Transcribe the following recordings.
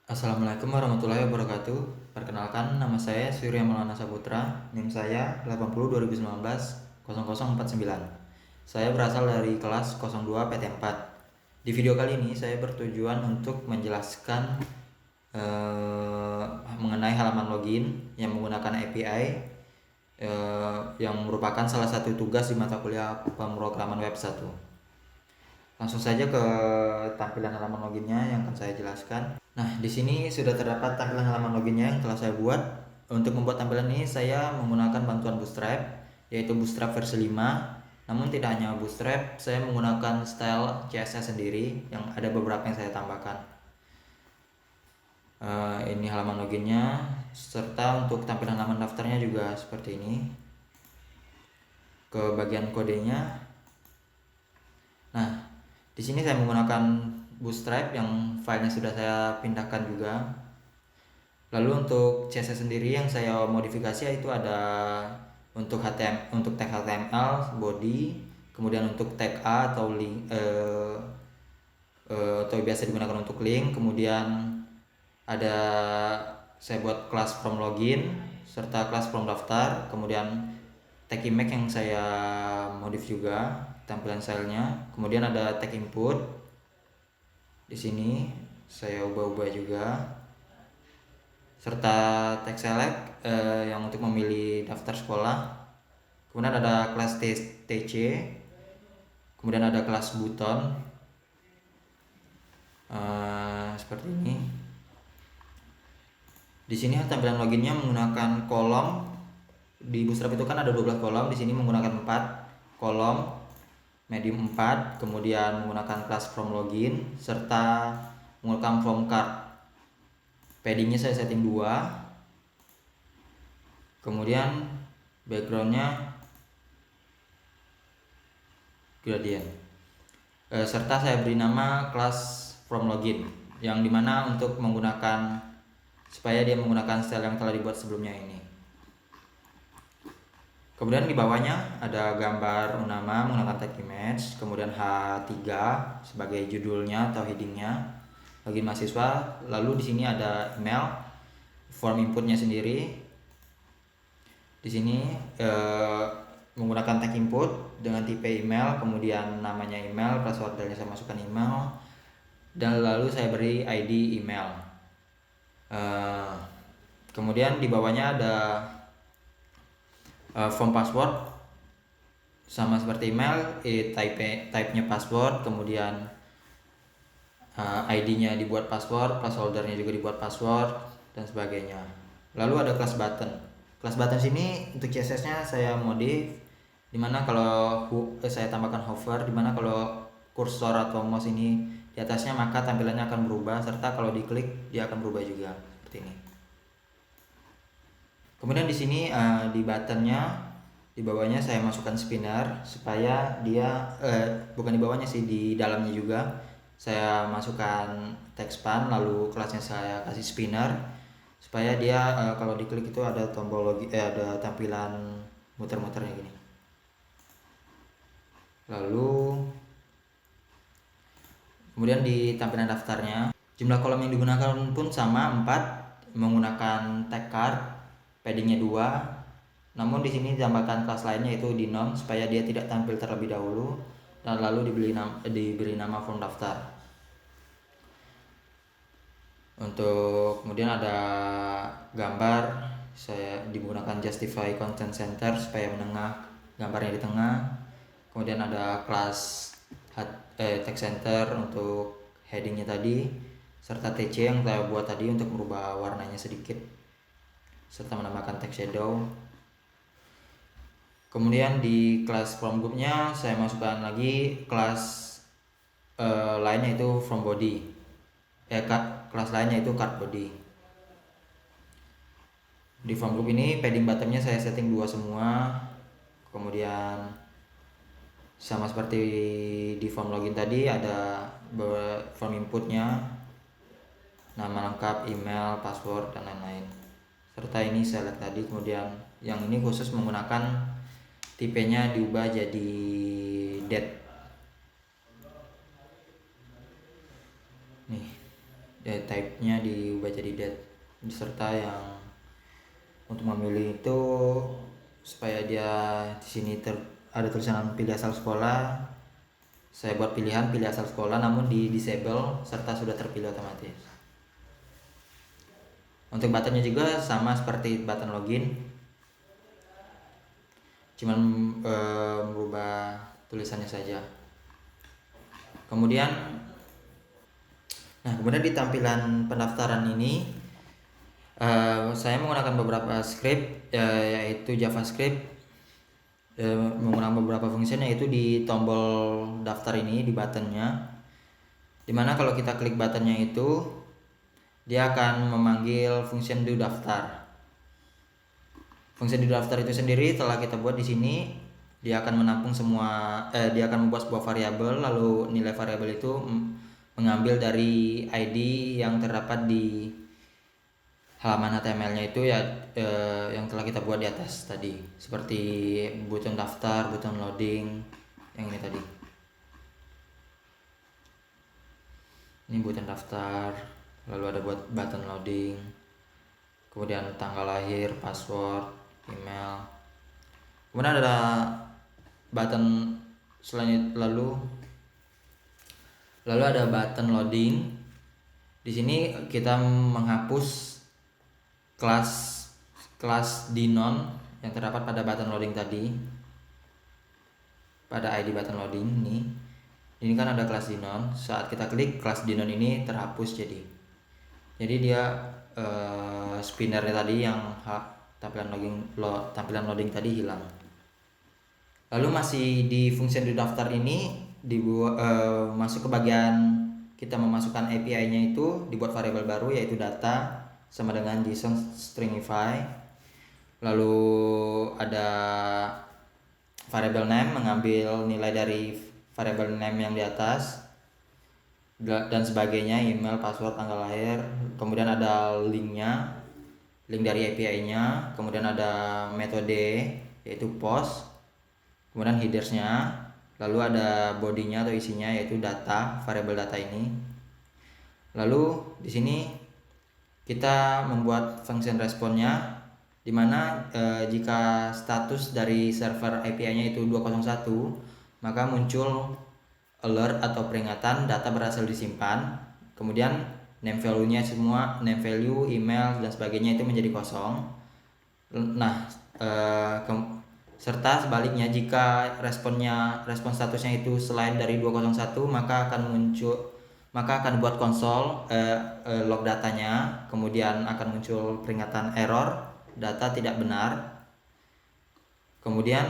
Assalamualaikum warahmatullahi wabarakatuh. Perkenalkan, nama saya Surya Maulana Saputra, NIM saya 80 2019 0049. Saya berasal dari kelas 02 PT4. Di video kali ini saya bertujuan untuk menjelaskan mengenai halaman login yang menggunakan API yang merupakan salah satu tugas di mata kuliah pemrograman web 1. Langsung saja ke tampilan halaman loginnya yang akan saya jelaskan. Nah, di sini sudah terdapat tampilan halaman loginnya yang telah saya buat. Untuk membuat tampilan ini saya menggunakan bantuan Bootstrap, yaitu Bootstrap versi 5. Namun tidak hanya Bootstrap, saya menggunakan style CSS sendiri yang ada beberapa yang saya tambahkan. Ini halaman loginnya, serta untuk tampilan halaman daftarnya juga seperti ini. Ke bagian kodenya. Nah, di sini saya menggunakan Bootstrap yang filenya sudah saya pindahkan juga. Lalu untuk CSS sendiri yang saya modifikasi itu ada untuk tag HTML body, kemudian untuk tag A atau link atau biasa digunakan untuk link, kemudian ada saya buat kelas from login serta kelas from daftar, kemudian tag image yang saya modif juga tampilan stylenya, kemudian ada tag input. Di sini saya ubah-ubah juga, serta tag select yang untuk memilih daftar sekolah. Kemudian ada kelas TC, kemudian ada kelas button seperti ini. Di sini tampilan loginnya menggunakan kolom. Di Bootstrap itu kan ada 12 kolom, di sini menggunakan 4 kolom, medium 4, kemudian menggunakan class from login serta menggunakan from card. Paddingnya saya setting 2. Kemudian backgroundnya gradient. Serta saya beri nama class from login, yang dimana untuk menggunakan supaya dia menggunakan style yang telah dibuat sebelumnya ini. Kemudian di bawahnya ada gambar nama menggunakan tag image, kemudian H3 sebagai judulnya atau headingnya, login mahasiswa. Lalu di sini ada email, form inputnya sendiri. Di sini menggunakan tag input dengan tipe email, kemudian namanya email, passwordnya saya masukkan email, dan lalu saya beri ID email. Kemudian di bawahnya ada form password sama seperti email, type-nya password, kemudian ID-nya dibuat password, placeholder-nya juga dibuat password, dan sebagainya. Lalu ada class button. Class button sini untuk CSS-nya saya modif, dimana kalau saya tambahkan hover, dimana kalau kursor atau mouse ini di atasnya maka tampilannya akan berubah, serta kalau diklik dia akan berubah juga seperti ini. Kemudian di sini di buttonnya di bawahnya saya masukkan spinner supaya dia bukan di bawahnya sih, di dalamnya juga saya masukkan text span, lalu kelasnya saya kasih spinner supaya dia kalau diklik itu ada tombol ada tampilan muter-muternya gini. Lalu kemudian di tampilan daftarnya jumlah kolom yang digunakan pun sama 4, menggunakan tag card, paddingnya 2. Namun di sini ditambahkan kelas lainnya yaitu denom supaya dia tidak tampil terlebih dahulu, dan lalu diberi nama form daftar. Untuk kemudian ada gambar, saya digunakan justify content center supaya menengah gambarnya di tengah. Kemudian ada kelas text center untuk headingnya tadi, serta TC yang saya buat tadi untuk merubah warnanya sedikit serta menambahkan text shadow. Kemudian di kelas from groupnya saya masukkan lagi kelas lainnya itu from body, kelas lainnya itu card body. Di from group ini padding bottomnya saya setting 2 semua. Kemudian sama seperti di form login tadi ada form inputnya, nama lengkap, email, password, dan lain-lain, serta ini select tadi. Kemudian yang ini khusus menggunakan tipenya diubah jadi date nih, type-nya diubah jadi date, serta yang untuk memilih itu supaya dia di sini ada tulisan pilih asal sekolah, saya buat pilihan pilih asal sekolah namun di disable serta sudah terpilih otomatis. Untuk buttonnya juga sama seperti button login, cuman merubah tulisannya saja. Kemudian di tampilan pendaftaran ini saya menggunakan beberapa script, yaitu JavaScript, menggunakan beberapa function, yaitu di tombol daftar ini di buttonnya, dimana kalau kita klik buttonnya itu dia akan memanggil function do daftar. Fungsi do daftar itu sendiri telah kita buat di sini, dia akan menampung semua, dia akan membuat sebuah variabel, lalu nilai variabel itu mengambil dari ID yang terdapat di halaman HTML-nya itu ya, yang telah kita buat di atas tadi, seperti button daftar, button loading, yang ini tadi. Ini button daftar, lalu ada buat button loading, kemudian tanggal lahir, password, email, kemudian ada button selanjutnya, lalu ada button loading. Di sini kita menghapus kelas dinon yang terdapat pada button loading tadi, pada ID button loading ini kan ada kelas dinon. Saat kita klik, kelas dinon ini terhapus, jadi dia spinnernya tadi yang tampilan loading tadi hilang. Lalu masih di fungsi do daftar ini masuk ke bagian kita memasukkan API-nya, itu dibuat variabel baru yaitu data sama dengan JSON stringify. Lalu ada variabel name, mengambil nilai dari variabel name yang di atas dan sebagainya, email, password, tanggal lahir. Kemudian ada link dari API-nya, kemudian ada metode yaitu post, kemudian headersnya, lalu ada bodinya atau isinya yaitu data, variabel data ini. Lalu di sini kita membuat function responnya, dimana jika status dari server API-nya itu 201, maka muncul alert atau peringatan data berhasil disimpan. Kemudian name value-nya semua, name value, email dan sebagainya itu menjadi kosong. Serta sebaliknya, jika respon statusnya itu selain dari 201, maka akan buat konsol log datanya, kemudian akan muncul peringatan error, data tidak benar. Kemudian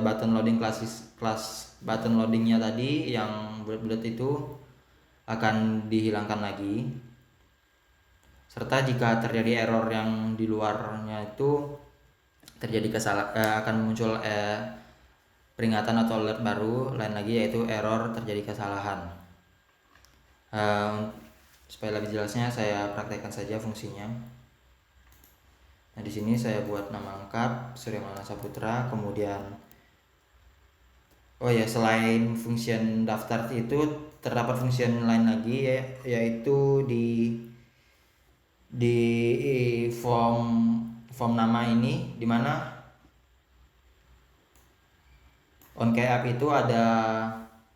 button loading kelas button loadingnya tadi yang bulat-bulat itu akan dihilangkan lagi. Serta jika terjadi error yang di luarnya itu terjadi akan muncul peringatan atau alert baru lain lagi, yaitu error terjadi kesalahan. Supaya lebih jelasnya saya praktekkan saja fungsinya. Nah, di sini saya buat nama lengkap Surya Maulana Saputra. Kemudian selain function daftar itu terdapat function lain lagi, yaitu di form nama ini, dimana onCap itu ada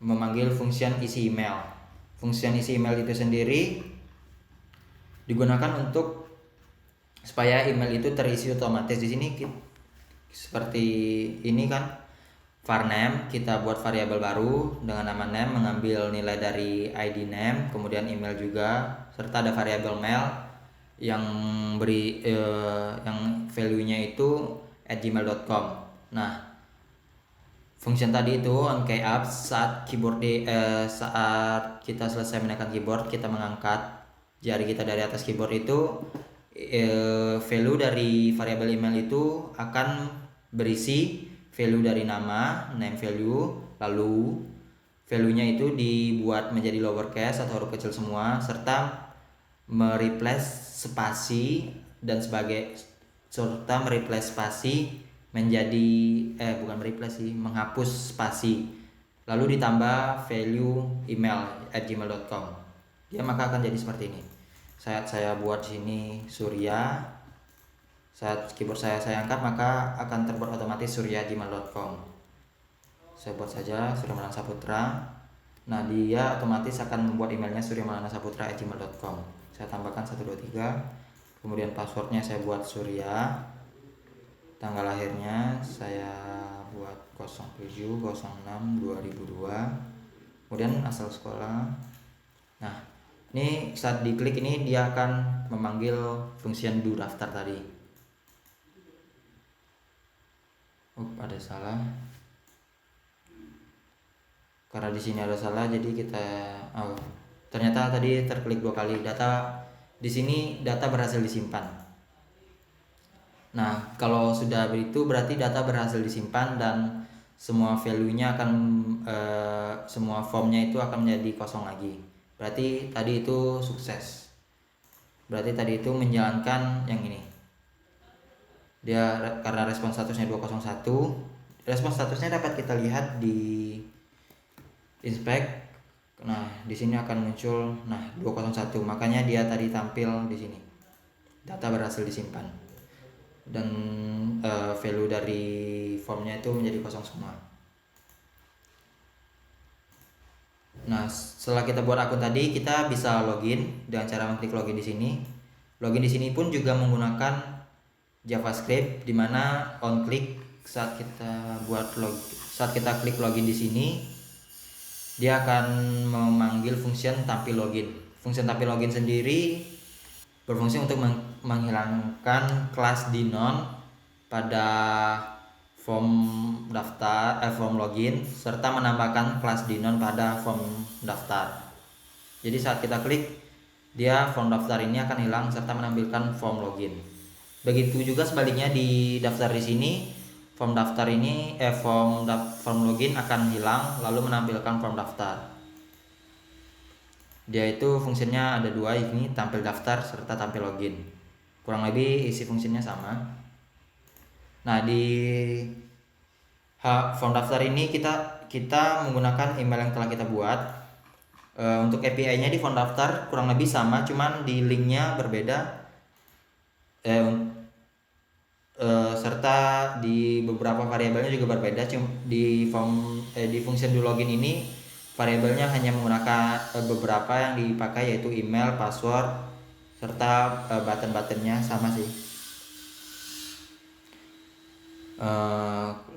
memanggil function isi email. Function isi email itu sendiri digunakan untuk supaya email itu terisi otomatis. Di sini seperti ini kan, var name, kita buat variabel baru dengan nama name, mengambil nilai dari ID name, kemudian email juga, serta ada variabel mail yang yang value-nya itu @gmail.com. Nah, function tadi itu onCap, saat saat kita selesai menekan keyboard, kita mengangkat jari kita dari atas keyboard itu, value dari variabel email itu akan berisi value dari nama, name value, lalu value-nya itu dibuat menjadi lowercase atau huruf kecil semua, serta mereplace spasi dan serta mereplace spasi menjadi menghapus spasi, lalu ditambah value email @gmail.com. dia maka akan jadi seperti ini. Saat saya buat sini Surya, saat keyboard saya angkat, maka akan terbuat otomatis surya@gmail.com. Saya buat saja Surya Maulana Saputra. Nah, dia otomatis akan membuat emailnya suryamaulanasaputra@gmail.com. Saya tambahkan 123, kemudian passwordnya saya buat Surya, tanggal lahirnya saya buat 07/06/2002, kemudian asal sekolah. Nah, ini saat diklik ini dia akan memanggil function do daftar tadi. Ada salah. Karena di sini ada salah, jadi kita ternyata tadi terklik 2 kali. Data di sini data berhasil disimpan. Nah, kalau sudah begitu berarti data berhasil disimpan dan semua value-nya akan semua formnya itu akan menjadi kosong lagi. Berarti tadi itu sukses. Berarti tadi itu menjalankan yang ini. Dia karena respon statusnya 201, respon statusnya dapat kita lihat di inspect. Nah, di sini akan muncul 201. Makanya dia tadi tampil di sini. Data berhasil disimpan. Dan value dari formnya itu menjadi kosong semua. Nah, setelah kita buat akun tadi, kita bisa login dengan cara mengklik login di sini. Login di sini pun juga menggunakan JavaScript, di mana on click saat kita klik login di sini, dia akan memanggil function tampil login. Function tampil login sendiri berfungsi untuk menghilangkan kelas dinon pada form login serta menambahkan kelas dinon pada form daftar. Jadi saat kita klik, dia form daftar ini akan hilang serta menampilkan form login. Begitu juga sebaliknya di daftar di sini, form daftar ini form login akan hilang lalu menampilkan form daftar. Dia itu fungsinya ada 2, ini tampil daftar serta tampil login. Kurang lebih isi fungsinya sama. Nah, di form daftar ini kita menggunakan email yang telah kita buat. Untuk API-nya di form daftar kurang lebih sama, cuman di linknya berbeda. Serta di beberapa variabelnya juga berbeda. Di function do login ini variabelnya hanya menggunakan beberapa yang dipakai, yaitu email, password, serta button-buttonnya sama sih.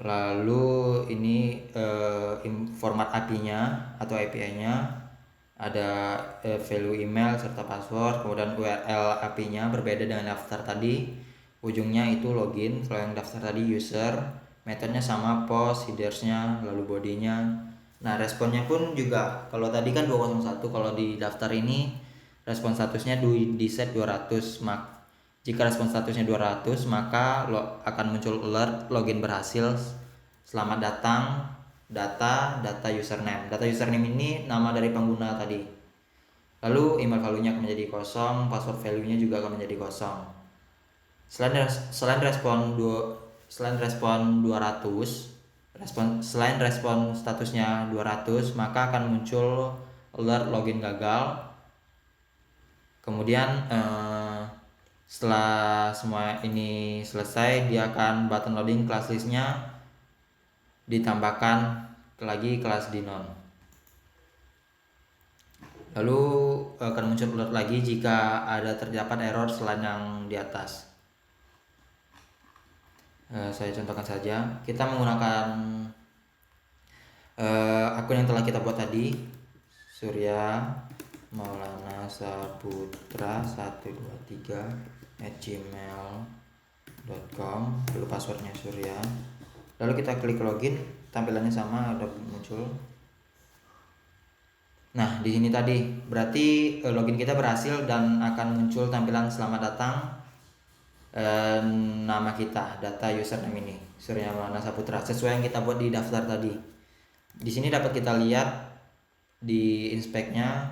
Lalu ini format API-nya atau API-nya ada value email serta password, kemudian URL API-nya berbeda dengan daftar tadi. Ujungnya itu login, kalau yang daftar tadi user, metodenya sama, post, headers-nya, lalu body-nya. Nah, responnya pun juga, kalau tadi kan 201, kalau di daftar ini respon statusnya di set 200. Jika respon statusnya 200, maka akan muncul alert login berhasil. Selamat datang, data username. Data username ini nama dari pengguna tadi. Lalu email value-nya akan menjadi kosong, password value-nya juga akan menjadi kosong. Selain respon 200, selain respon statusnya 200, maka akan muncul alert login gagal. Kemudian setelah semua ini selesai, dia akan button loading class listnya ditambahkan lagi kelas dinon. Lalu akan muncul alert lagi jika ada terdapat error selain yang di atas. Saya contohkan saja, kita menggunakan akun yang telah kita buat tadi, Surya Maulana Saputra 123@gmail.com, lalu passwordnya Surya. Lalu kita klik login, tampilannya sama, ada muncul. Nah, di sini tadi berarti login kita berhasil dan akan muncul tampilan selamat datang, nama kita, data username ini Surya Maulana Saputra, sesuai yang kita buat di daftar tadi. Di sini dapat kita lihat di inspect-nya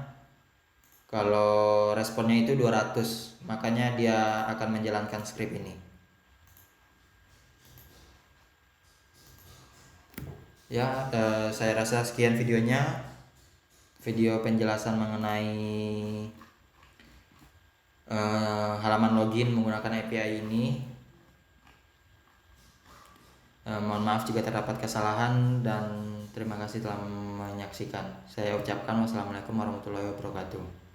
kalau responnya itu 200, makanya dia akan menjalankan script ini. Ya, saya rasa sekian videonya. video penjelasan mengenai halaman login menggunakan API ini. Mohon maaf jika terdapat kesalahan dan terima kasih telah menyaksikan. Saya ucapkan wassalamualaikum warahmatullahi wabarakatuh.